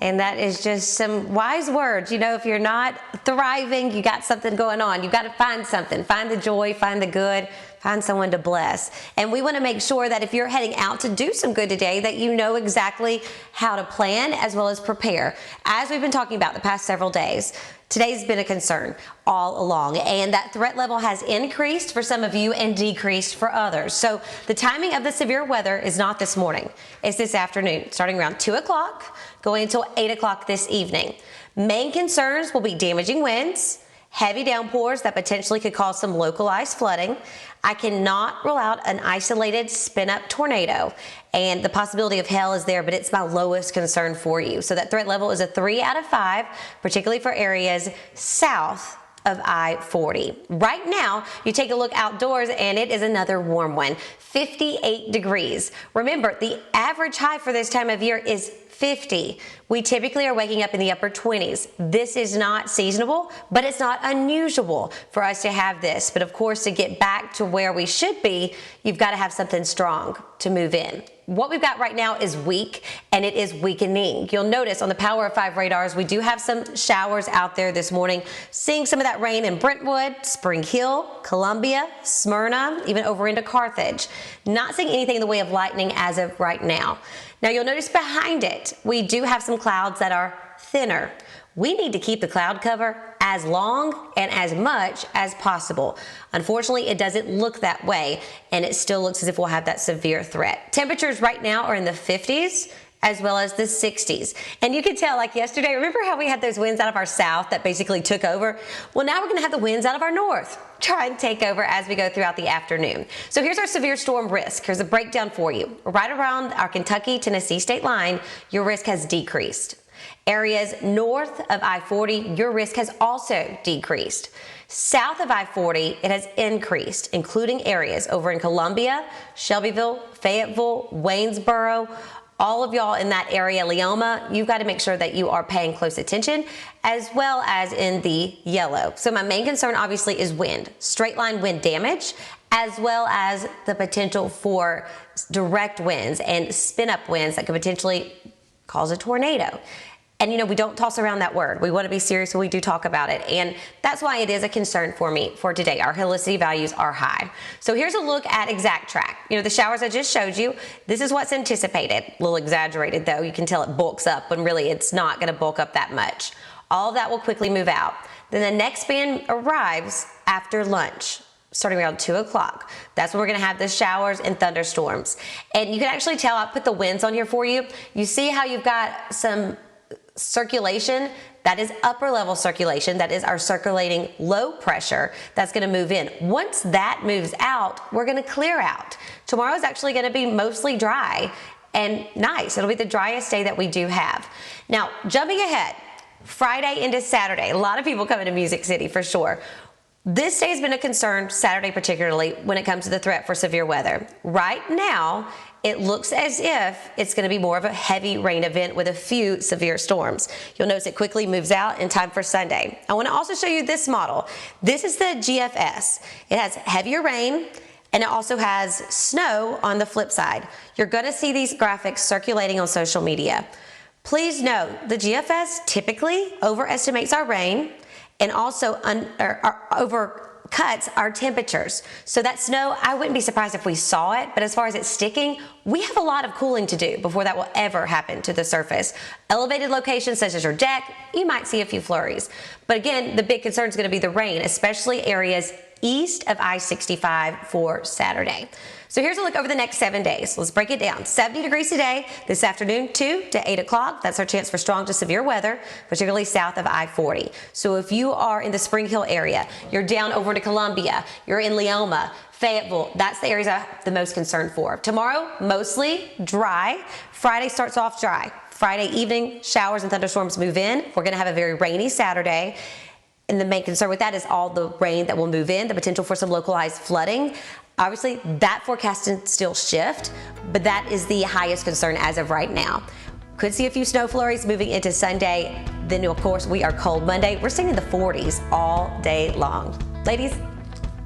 And that is just some wise words. You know, if you're not thriving, you got something going on. You got to find something. Find the joy, find the good, find someone to bless. And we want to make sure that if you're heading out to do some good today, that you know exactly how to plan as well as prepare. As we've been talking about the past several days, today's been a concern all along, and that threat level has increased for some of you and decreased for others. So the timing of the severe weather is not this morning. It's this afternoon, starting around 2 o'clock, going until 8 o'clock this evening. Main concerns will be damaging winds, heavy downpours that potentially could cause some localized flooding. I cannot rule out an isolated spin-up tornado, and the possibility of hail is there, but it's my lowest concern for you. So that threat level is a 3 out of 5, particularly for areas south of I-40. Right now, you take a look outdoors and it is another warm one, 58 degrees. Remember, the average high for this time of year is 50. We typically are waking up in the upper 20s. This is not seasonable, but it's not unusual for us to have this. But of course, to get back to where we should be, you've got to have something strong to move in. What we've got right now is weak, and it is weakening. You'll notice on the Power of 5 radars, we do have some showers out there this morning. Seeing some of that rain in Brentwood, Spring Hill, Columbia, Smyrna, even over into Carthage. Not seeing anything in the way of lightning as of right now. Now you'll notice behind it, we do have some clouds that are thinner. We need to keep the cloud cover as long and as much as possible. Unfortunately, it doesn't look that way, and it still looks as if we'll have that severe threat. Temperatures right now are in the 50s as well as the 60s. And you can tell, like yesterday, remember how we had those winds out of our south that basically took over? Well, now we're gonna have the winds out of our north try and take over as we go throughout the afternoon. So here's our severe storm risk. Here's a breakdown for you. Right around our Kentucky-Tennessee state line, your risk has decreased. Areas north of I-40, your risk has also decreased. South of I-40, it has increased, including areas over in Columbia, Shelbyville, Fayetteville, Waynesboro. All of y'all in that area, Leoma, you've got to make sure that you are paying close attention, as well as in the yellow. So my main concern obviously is wind, straight line wind damage, as well as the potential for direct winds and spin up winds that could potentially cause a tornado. And you know, we don't toss around that word. We want to be serious when we do talk about it. And that's why it is a concern for me for today. Our helicity values are high. So here's a look at EXACTRAK. You know, the showers I just showed you, this is what's anticipated. A little exaggerated though. You can tell it bulks up when really it's not going to bulk up that much. All of that will quickly move out. Then the next band arrives after lunch, starting around 2 o'clock. That's when we're gonna have the showers and thunderstorms. And you can actually tell, I put the winds on here for you. You see how you've got some circulation? That is upper level circulation. That is our circulating low pressure that's going to move in. Once that moves out, we're going to clear out. Tomorrow is actually going to be mostly dry and nice. It'll be the driest day that we do have. Now, jumping ahead, Friday into Saturday, a lot of people come into Music City for sure. This day has been a concern, Saturday particularly, when it comes to the threat for severe weather. Right now, it looks as if it's going to be more of a heavy rain event with a few severe storms. You'll notice it quickly moves out in time for Sunday. I want to also show you this model. This is the GFS. It has heavier rain, and it also has snow on the flip side. You're going to see these graphics circulating on social media. Please note, the GFS typically overestimates our rain and also overcuts our temperatures. So that snow, I wouldn't be surprised if we saw it, but as far as it sticking, we have a lot of cooling to do before that will ever happen to the surface. Elevated locations such as your deck, you might see a few flurries. But again, the big concern is going to be the rain, especially areas east of I-65 for Saturday. So here's a look over the next 7 days. Let's break it down. 70 degrees today, this afternoon, 2 to 8 o'clock. That's our chance for strong to severe weather, particularly south of I-40. So if you are in the Spring Hill area, you're down over to Columbia, you're in Leoma, Fayetteville, that's the areas I'm the most concerned for. Tomorrow, mostly dry. Friday starts off dry. Friday evening, showers and thunderstorms move in. We're going to have a very rainy Saturday. And the main concern with that is all the rain that will move in, the potential for some localized flooding. Obviously, that forecast can still shift, but that is the highest concern as of right now. Could see a few snow flurries moving into Sunday. Then, of course, we are cold Monday. We're staying in the 40s all day long. Ladies,